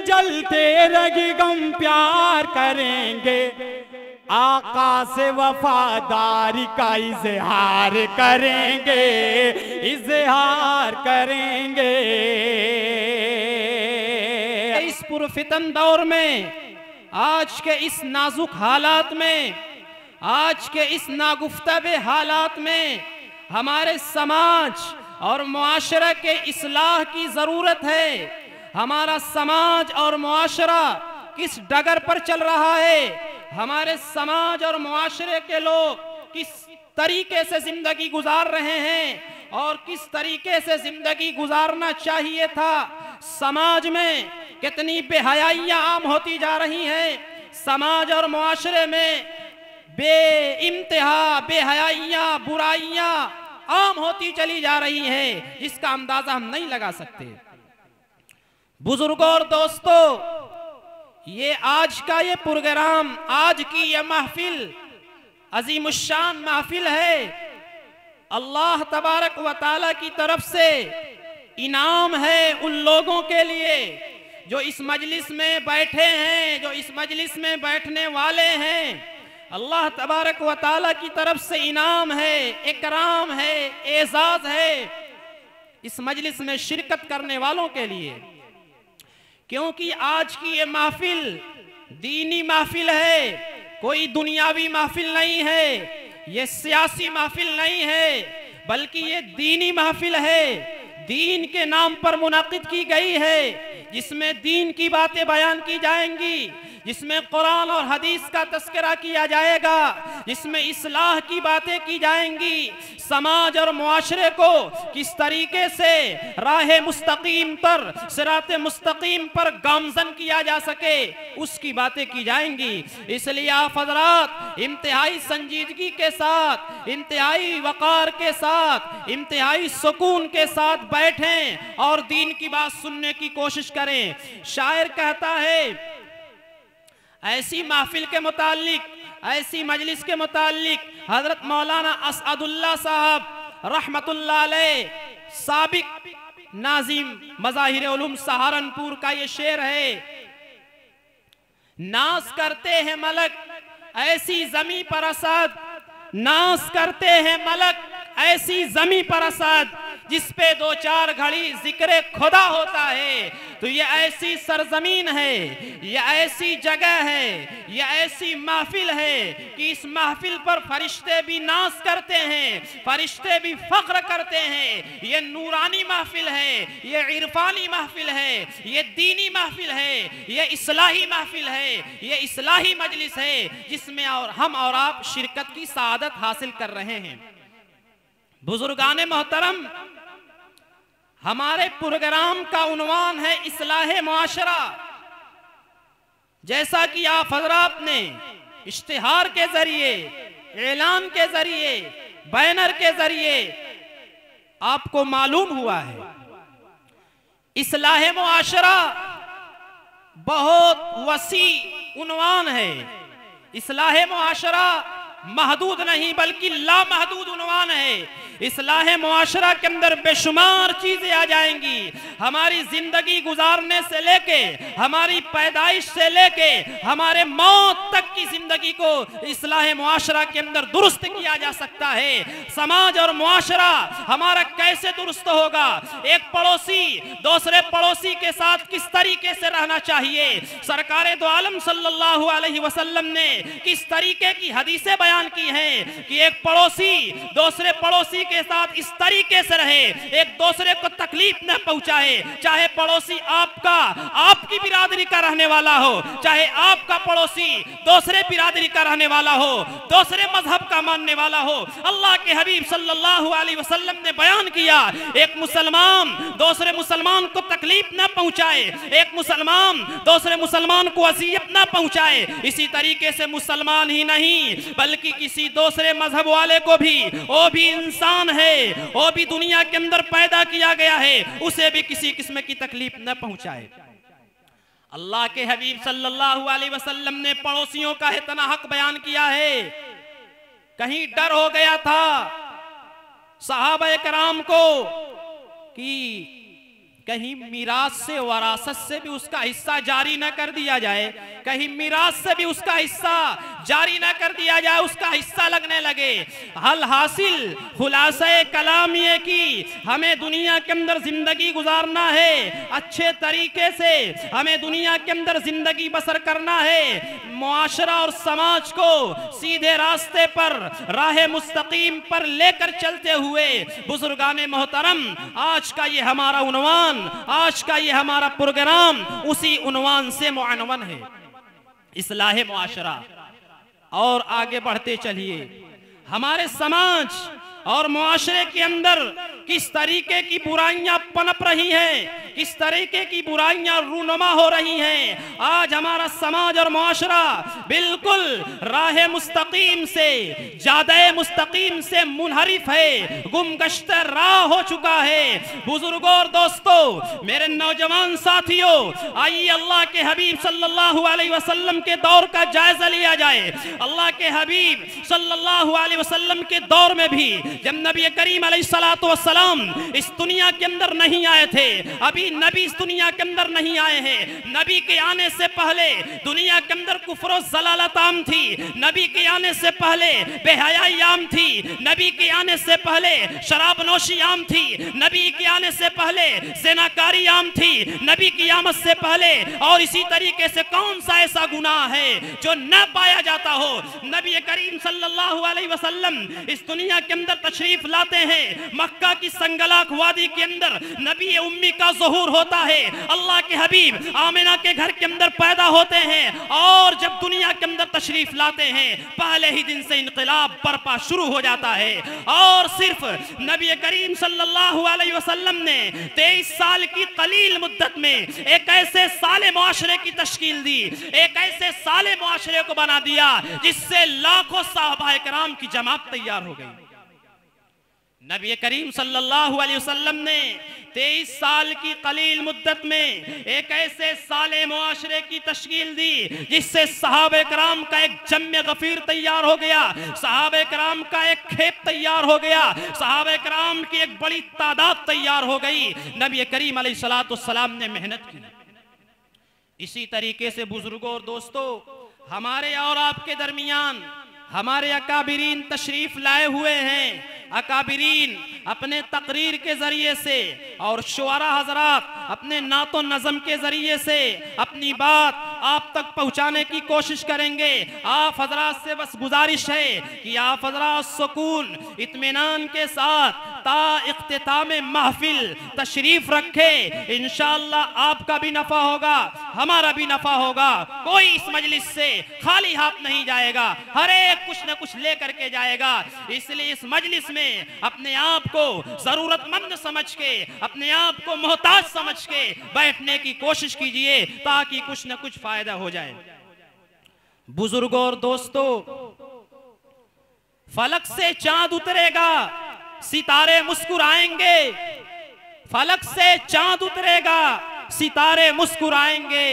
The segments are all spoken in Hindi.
जलते रगे गम प्यार करेंगे, आका से वफादारी का इजहार करेंगे, इजहार करेंगे। इस पुरफितन दौर में, आज के इस नाजुक हालात में, आज के इस नागुफ्ताबे हालात में हमारे समाज और मुआशरा के इस्लाह की ज़रूरत है। हमारा समाज और मुआशरा किस डगर पर चल रहा है, हमारे समाज और मुआशरे के लोग किस तरीके से जिंदगी गुजार रहे हैं और किस तरीके से जिंदगी गुजारना चाहिए था। समाज में कितनी बेहयाइयाँ आम होती जा रही हैं, समाज और मुआशरे में बेइंतहा बेहयाइयाँ बुराइयाँ आम होती चली जा रही हैं, जिसका अंदाजा हम नहीं लगा सकते। बुजुर्गों और दोस्तों, ये आज का ये प्रोग्राम, आज की ये महफिल अजीमुशान महफिल है। अल्लाह तबारक व तआला की तरफ से इनाम है उन लोगों के लिए जो इस मजलिस में बैठे हैं, जो इस मजलिस में बैठने वाले हैं। अल्लाह तबारक व तआला की तरफ से इनाम है, इकराम है, एजाज है इस मजलिस में शिरकत करने वालों के लिए, क्योंकि आज की ये महफिल दीनी महफिल है, कोई दुनियावी महफिल नहीं है, ये सियासी महफिल नहीं है, बल्कि ये दीनी महफिल है। दीन के नाम पर मुनाकिद की गई है, जिसमें दीन की बातें बयान की जाएंगी, जिसमें कुरान और हदीस का तस्करा किया जाएगा, जिसमें इस्लाह की बातें की जाएंगी, समाज और मुआशरे को किस तरीके से राह मुस्तकीम पर, सिराते मुस्तकीम पर गामजन किया जा सके, उसकी बातें की जाएंगी। इसलिए आप हजरात इंतहाई संजीदगी के साथ, इंतहाई वकार के साथ, इंतहाई सुकून के साथ बैठें और दीन की बात सुनने की कोशिश करें। शायर कहता है, ऐसी महफिल के मुतालिक, ऐसी मजलिस के मुतालिक हजरत मौलाना असअदुल्लाह साहब रहमतुल्लाह अलैह, साबिक नाजिम मज़ाहिर उलूम सहारनपुर का ये शेर है। नाज करते हैं मलक ऐसी जमी पर असद, नाज करते हैं मलक ऐसी जमी पर असद, जिस पे दो चार घड़ी जिक्र खुदा होता है। तो ये ऐसी सरजमीन है, ये ऐसी जगह है, ये ऐसी महफिल है कि इस महफिल पर फरिश्ते भी नाज करते हैं, फरिश्ते भी फख्र करते हैं। ये नूरानी महफिल है, ये इरफानी महफिल है, ये दीनी महफिल है, ये इस्लाही महफिल है, ये इस्लाही मजलिस है, जिसमें और हम और आप शिरकत की सआदत हासिल कर रहे हैं। बुजुर्गाने मोहतरम, हमारे प्रोग्राम का उन्वान है इस्लाह मुआशरा। जैसा कि आप हजरात ने इश्तिहार के जरिए, ऐलान के जरिए, बैनर के जरिए आपको मालूम हुआ है, इस्लाह मुआशरा बहुत वसी उन्वान है। इस्लाह मुआशरा महदूद नहीं बल्कि लामहदूद उन्वान है। इस्लाह मुआशरा के अंदर बेशुमार चीजें आ जाएंगी। हमारी जिंदगी गुजारने से लेके, हमारी पैदाइश से लेके हमारे मौत तक की जिंदगी को इस्लाह मुआशरा के अंदर दुरुस्त किया जा सकता है। समाज और मुआशरा हमारा कैसे दुरुस्त होगा? एक पड़ोसी दूसरे पड़ोसी के साथ किस तरीके से रहना चाहिए? सरकारे दो आलम सल्लल्लाहु अलैहि वसल्लम ने किस तरीके की हदीसें बयान की हैं कि एक पड़ोसी दूसरे पड़ोसी के साथ इस तरीके से रहे, एक दूसरे को तकलीफ न पहुंचाए। चाहे पड़ोसी आपका, आपकी बिरादरी का रहने वाला हो, चाहे आपका पड़ोसी दूसरे बिरादरी का रहने वाला हो, दूसरे मजहब का मानने वाला हो। अल्लाह के हबीब सल्लल्लाहु अलैहि वसल्लम ने बयान किया, एक मुसलमान दूसरे मुसलमान को तकलीफ न पहुंचाए, एक मुसलमान दूसरे मुसलमान को अजियत न पहुंचाए। इसी तरीके से मुसलमान ही नहीं बल्कि किसी दूसरे मजहब वाले को भी, वो भी इंसान है, वो भी दुनिया के अंदर पैदा किया गया है, उसे भी किसी किस्म की तकलीफ न पहुंचाए। अल्लाह के हबीब सल्लल्लाहु अलैहि वसल्लम ने पड़ोसियों का इतना हक बयान किया है। कहीं डर हो गया था सहाबा कराम को कि कहीं मीरास से वरासत से भी उसका हिस्सा जारी न कर दिया जाए, कहीं मीरास से भी उसका हिस्सा जारी न कर दिया जाए, उसका हिस्सा लगने लगे। हल हासिल खुलासा कलाम ये कि हमें दुनिया के अंदर जिंदगी गुजारना है, अच्छे तरीके से हमें दुनिया के अंदर जिंदगी बसर करना है, मुआशरा और समाज को सीधे रास्ते पर, राह मुस्तकीम पर लेकर चलते हुए बुजुर्गाने मोहतरम, आज का ये हमारा उन्वान, आज का ये हमारा प्रोग्राम उसी उन्वान से मुअन्वन है, इस्लाह मुआशरा। और आगे बढ़ते चलिए, हमारे समाज और मुआशरे के अंदर किस तरीके की बुराइयां पनप रही हैं, किस तरीके की बुराइयां रूनुमा हो रही हैं। आज हमारा समाज और मुआशरा बिल्कुल राह मुस्तकीम से, जादे मुस्तकीम से मुनहरिफ है, गुमगश्त राह हो चुका है। बुजुर्गों और दोस्तों, मेरे नौजवान साथियों, आइए अल्लाह के हबीब सल्लल्लाहु अलैहि वसल्लम के दौर का जायजा लिया जाए। अल्लाह के हबीब सल्लल्लाहु अलैहि वसल्लम के दौर में भी जब नबी करीम अलैहिस्सलातु वस्सलाम इस दुनिया के अंदर नहीं आए थे, अभी नबी इस दुनिया के अंदर नहीं आए हैं, नबी के आने से पहले दुनिया के अंदर कुफ्र और ज़लालत आम थी, नबी के आने से पहले बेहयाई आम थी, नबी के आने से पहले शराब नोशी आम थी, नबी के आने से पहले ज़िनाकारी आम थी, नबी की आमद से पहले। और इसी तरीके से कौन सा ऐसा गुनाह है जो न पाया जाता हो। नबी करीम सल्लल्लाहु अलैहि वसल्लम इस दुनिया के अंदर तशरीफ लाते हैं, मक्का की संगलाक वादी के अंदर नबी उम्मी का ज़ुहूर होता है, अल्लाह के हबीब आमिना के घर के अंदर पैदा होते हैं, और जब दुनिया के अंदर तशरीफ लाते हैं पहले ही दिन से इनकलाब बर्पा शुरू हो जाता है। और सिर्फ नबी करीम सल्लल्लाहु अलैहि वसल्लम ने 23 साल की कलील मुद्दत में एक ऐसे साले मुआशरे की तश्कील दी, एक ऐसे साले मुआशरे को बना दिया जिससे लाखों साहबा किराम की जमात तैयार हो गई। नबी करीम सल्लल्लाहु अलैहि वसल्लम ने 23 साल की कलील मुद्दत में एक ऐसे साले मुआशरे की तश्कील दी जिससे सहाबे कराम का एक जम्मे गफीर तैयार हो गया, सहाबे कराम का एक खेप तैयार हो गया, सहाबे कराम की एक बड़ी तादाद तैयार हो गई। नबी करीम अलैहिस्सलातु वस्सलाम ने मेहनत की। इसी तरीके से बुजुर्गों और दोस्तों, हमारे और आपके दरमियान हमारे अकाबिरीन तशरीफ लाए हुए हैं। अकाबिरीन अपने तकरीर के जरिए से और शुआरा हजरात अपने नातो नज़म के जरिए से अपनी बात आप तक पहुंचाने की कोशिश करेंगे। आप हजरात से बस गुजारिश है कि आप हजरात सुकून इत्मीनान के साथ ता इख्तिताम महफिल तशरीफ रखे। इंशाअल्लाह आपका भी नफा होगा, हमारा भी नफा होगा। कोई इस मजलिस से खाली हाथ नहीं जाएगा, हर एक कुछ न कुछ लेकर के जाएगा। इसलिए इस मजलिस में अपने आप को जरूरतमंद समझ के, अपने आप को मोहताज समझ के बैठने की कोशिश कीजिए ताकि कुछ न कुछ फायदा हो जाए। बुजुर्गों और दोस्तों, फलक से चांद उतरेगा, सितारे मुस्कुराएंगे, फलक से चांद उतरेगा, सितारे मुस्कुराएंगे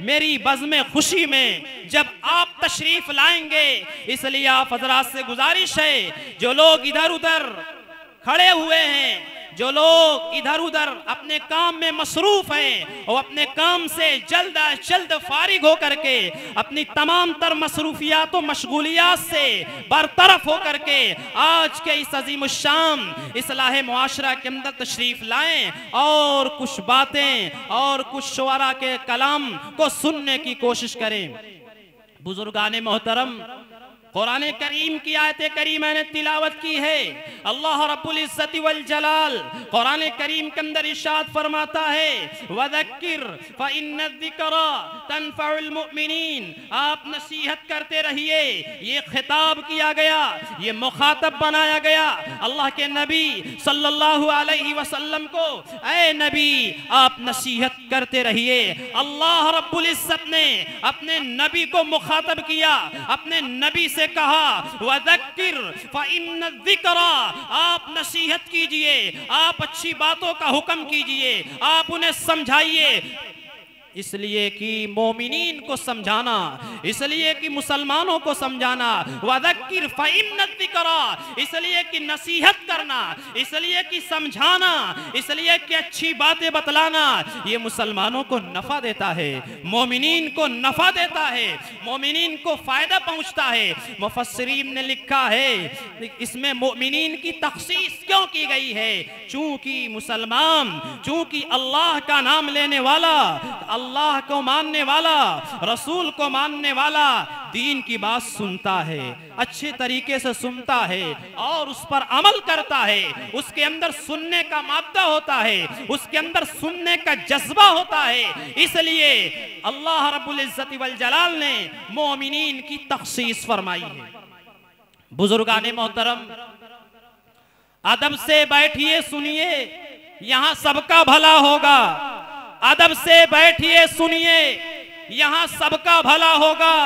मेरी बज़्म खुशी में जब आप तशरीफ लाएंगे। इसलिए आप हजरात से गुजारिश है, जो लोग इधर उधर खड़े हुए हैं, जो लोग इधर उधर अपने काम में मसरूफ हैं, और अपने काम से जल्द अज जल्द फारिग होकर के अपनी तमाम तर मसरूफियात और मशगूलियात से बरतरफ होकर के आज के इस अजीमुश्शान इस्लाह मुआशरा के अंदर तशरीफ लाएं और कुछ बातें और कुछ शुआरा के कलाम को सुनने की कोशिश करें। बुजुर्गाने मोहतरम, कुरान करीम की आयत करीमा ने तिलावत की है। अल्लाह रब्बुल इज्जति वल जलाल कुरान करीम के अंदर इरशाद फरमाता है, वज़क्किर फ़इन्न ज़िक्रा तनफ़उल मुमिनीन। आप नसीहत करते रहिए। ये खिताब किया गया, ये मुखातब बनाया गया अल्लाह के नबी सल्लल्लाहु अलैहि वसल्लम को। ऐ नबी, आप नसीहत करते रहिए। अल्लाह रब्बुल इज्जत ने अपने नबी को मुखातब किया, अपने नबी से कहा वज़क्किर फ़इन्न ज़िक्रा, आप नसीहत कीजिए, आप अच्छी बातों का हुक्म कीजिए, आप उन्हें समझाइए। इसलिए कि मोमिनीन को समझाना, इसलिए कि मुसलमानों को समझाना, वज़क्किर फ़इन्न ज़िक्रा, इसलिए कि नसीहत करना, इसलिए कि समझाना, इसलिए कि अच्छी बातें बतलाना, ये मुसलमानों को नफ़ा देता है, मोमिनीन को नफ़ा देता है, मोमिनीन को फ़ायदा पहुँचता है। मुफस्सिरीन ने लिखा है इसमें मोमिनीन की तख़सीस क्यों की गई है? चूँकि मुसलमान, चूँकि अल्लाह का नाम लेने वाला, अल्लाह को मानने वाला, रसूल को मानने वाला दीन की बात सुनता है, अच्छे तरीके से सुनता है और उस पर अमल करता है, उसके अंदर सुनने का मादा होता है, उसके अंदर सुनने का जज्बा होता है। इसलिए अल्लाह रब्बुल इज्जति वल जलाल ने मोमिनीन की तख़सीस फरमाई है। बुजुर्गाने मोहतरम, अदब से बैठिए, सुनिए, यहाँ सबका भला होगा। अदब से बैठिए, सुनिए, यहाँ सबका भला होगा।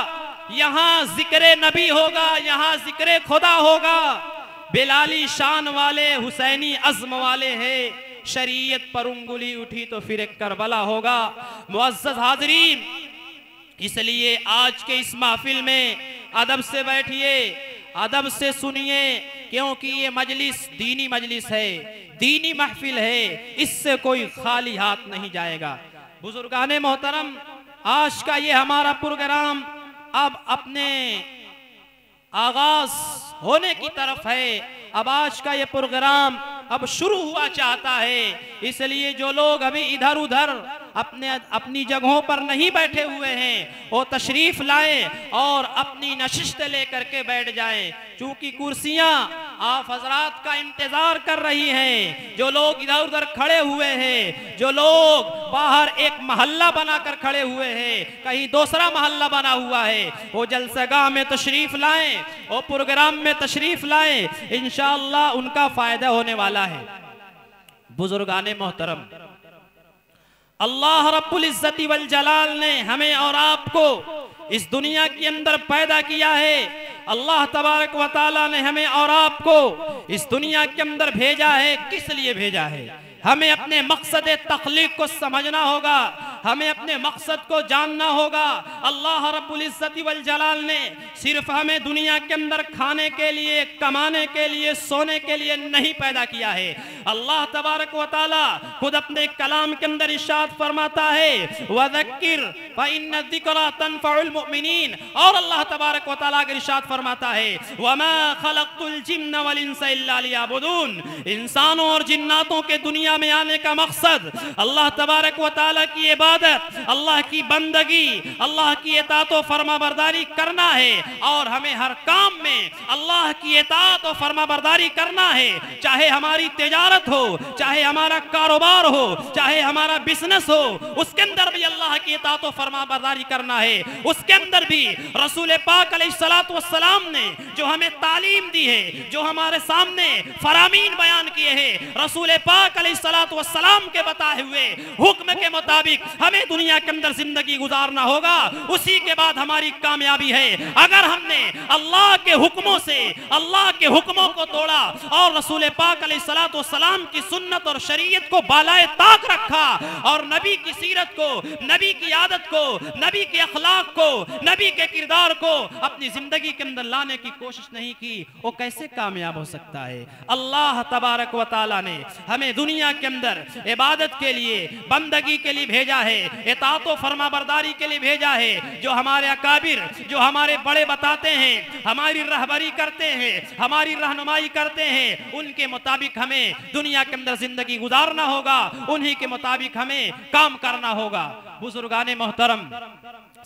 यहाँ जिक्रे नबी होगा, यहाँ जिक्रे खुदा होगा। बिलाली शान वाले, हुसैनी अज़्म वाले हैं। शरीयत पर उंगली उठी तो फिर एक करबला होगा। मुअज़्ज़ज़ हाज़रीन, इसलिए आज के इस महफिल में अदब से बैठिए, अदब से सुनिए, क्योंकि ये मजलिस दीनी मजलिस है, दीनी महफिल है, इससे कोई खाली हाथ नहीं जाएगा। बुजुर्गाने मोहतरम, आज का ये हमारा प्रोग्राम अब अपने आगाज होने की तरफ है। अब आज का ये प्रोग्राम अब शुरू हुआ चाहता है, इसलिए जो लोग अभी इधर उधर अपनी जगहों पर नहीं बैठे हुए हैं वो तशरीफ लाएं और अपनी नशिस्त लेकर के बैठ जाएं, क्योंकि कुर्सियां आप हजरात का इंतजार कर रही हैं। जो लोग इधर उधर खड़े हुए हैं, जो लोग बाहर एक मोहल्ला बनाकर खड़े हुए हैं, कहीं दूसरा मोहल्ला बना हुआ है, वो जलसेगाह में तशरीफ लाएं, वो प्रोग्राम में तशरीफ लाएं, इंशाअल्लाह उनका फायदा होने वाला है। बुजुर्गाने मोहतरम, अल्लाह रब्बुल इज्जति वल जलाल ने हमें और आपको इस दुनिया के अंदर पैदा किया है। अल्लाह तबारक व तआला ने हमें और आपको इस दुनिया के अंदर भेजा है। किस लिए भेजा है? हमें अपने मकसद तख्लीक को समझना होगा, हमें अपने मकसद को जानना होगा। अल्लाह रब्बुल इज्जति वल जलाल ने सिर्फ हमें दुनिया के अंदर खाने के लिए, कमाने के लिए, सोने के लिए नहीं पैदा किया है। अल्लाह तबारक व तआला खुद अपने कलाम के अंदर इरशाद फरमाता है, वज़क्किर फ़इन्न ज़िक्रा तनफ़उल मुमिनीन। और अल्लाह तबारक व तआला का इरशाद फरमाता है, वमा खलक़तुल जिन्न वल इंसा इल्ला लियअबुदून। इंसानों और जिन्नातों के दुनिया में आने का मकसद अल्लाह तबारक व तआला की इबादत, अल्लाह की बंदगी, अल्लाह की इताअत और फरमाबरदारी करना है। और हमें हर काम में अल्लाह की इताअत और फरमाबरदारी करना है, चाहे हमारी तिजारत हो, चाहे हमारा कारोबार हो, चाहे हमारा बिजनेस हो, उसके अंदर भी अल्लाह की इताअत और फरमाबरदारी करना है। उसके अंदर भी रसूल पाक अलैहिस्सलातु वस्सलाम ने जो हमें तालीम दी है, जो हमारे सामने फरामीन बयान किए हैं, रसूल पाक अलैहिस्सलातु वस्सलाम के बताए हुए हुक्म के मुताबिक हमें दुनिया के अंदर जिंदगी गुजारना होगा। उसी के बाद हमारी कामयाबी है। अगर हमने अल्लाह के हुक्मों से अल्लाह के हुक्मों को तोड़ा और रसूल पाक अलैहिस्सलातु वस्सलाम की सुन्नत और शरीयत को बालाए ताक रखा और नबी की सीरत को, नबी की आदत को, नबी के अखलाक को, नबी के किरदार को अपनी जिंदगी के अंदर लाने की कोशिश नहीं की, वो कैसे कामयाब हो सकता है? अल्लाह तबारक व तआला ने हमें दुनिया के अंदर इबादत के लिए, बंदगी के लिए भेजा है, इताअत व फरमाबरदारी के लिए भेजा है। जो हमारे अकाबिर, जो हमारे बड़े बताते हैं, हमारी रहबरी करते हैं, हमारी रहनुमाई करते हैं, उनके मुताबिक हमें दुनिया के अंदर जिंदगी गुजारना होगा, उन्हीं के मुताबिक हमें काम करना होगा। बुजुर्गाने मोहतरम,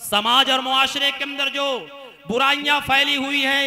समाज और मुआशरे के अंदर जो बुराइयां फैली हुई है,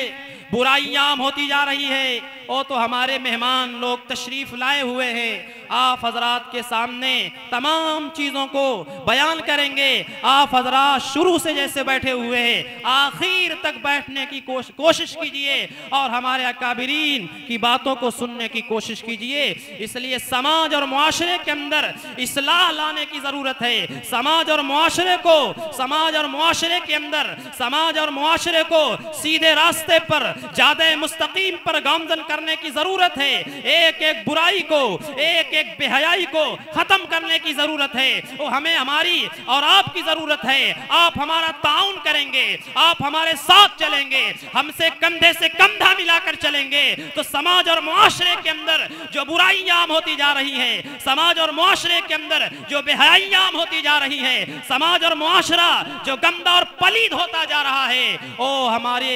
बुराइयां आम होती जा रही है, वो तो हमारे मेहमान लोग तशरीफ लाए हुए हैं। आप हजरात के सामने तमाम चीज़ों को बयान करेंगे। आप हजरात शुरू से जैसे बैठे हुए हैं आखिर तक बैठने की कोशिश कीजिए और हमारे अकाबिरीन की बातों को सुनने की कोशिश कीजिए। इसलिए समाज और मुआशरे के अंदर इस्लाह लाने की ज़रूरत है। समाज और मुआशरे को, समाज और मुआशरे के अंदर, समाज और मुआशरे को सीधे रास्ते पर, जादे मुस्तकीम पर गामजन करने की जरूरत है, एक एक बुराई को, एक एक बेहयाई को खत्म करने की जरूरत है। वो हमें हमारी और आपकी जरूरत है। आप हमारा ताउन करेंगे, आप हमारे साथ चलेंगे, हमसे कंधे से कंधा मिलाकर चलेंगे तो समाज और मुआशरे के अंदर जो बुराइयां आम होती जा रही हैं, समाज और मुआशरे के अंदर जो बेहयाइयां आम होती जा रही हैं, समाज और मुआशरा जो गंदा और पलीद होता जा रहा है, ओ हमारे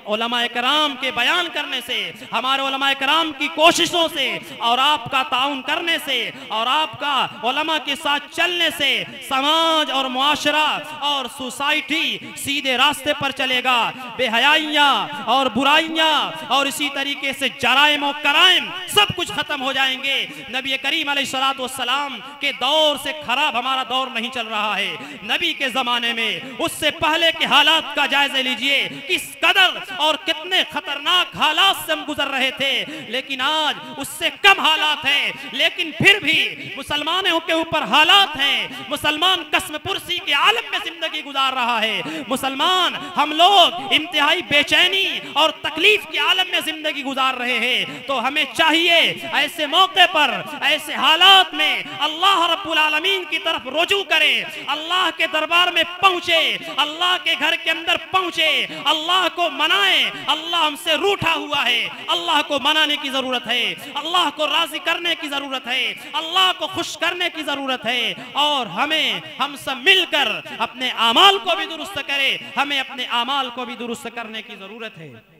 उलमाए कराम के बयान करने से, हमारे उलमाए कराम की कोशिशों से और आपका ताउन करने से और आपका उलमा के साथ चलने से समाज और मुआशरा और सोसाइटी सीधे रास्ते पर चलेगा। बेहयाइयां और बुराइयां और इसी तरीके से जराइम और कराइम सब कुछ खत्म हो जाएंगे। नबी करीम अलैहिस्सलातु वस्सलाम के दौर से खराब हमारा दौर नहीं चल रहा है। नबी के जमाने में उससे पहले के हालात का जायजा लीजिए, किस कदर और कितने खतरनाक हालात से हम गुजर रहे थे, लेकिन आज उससे कम हालात हैं। लेकिन फिर भी मुसलमानों के ऊपर हालात हैं। मुसलमान कसम पुरसी के आलम में जिंदगी गुजार रहा है। मुसलमान हम लोग इंतहाई बेचैनी और तकलीफ के आलम में जिंदगी गुजार रहे हैं। तो हमें चाहिए ऐसे मौके पर, ऐसे हालात में अल्लाह रब्बुल आलमीन की तरफ रुजू करें, अल्लाह के दरबार में पहुंचे, अल्लाह के घर के अंदर पहुंचे, अल्लाह को मनाए। अल्लाह हमसे रूठा हुआ है, अल्लाह को मनाने की जरूरत है, अल्लाह को राजी करने की जरूरत है, अल्लाह को खुश करने की जरूरत है। और हम सब मिलकर अपने आमाल को भी दुरुस्त करें, हमें अपने आमाल को भी दुरुस्त करने की जरूरत है।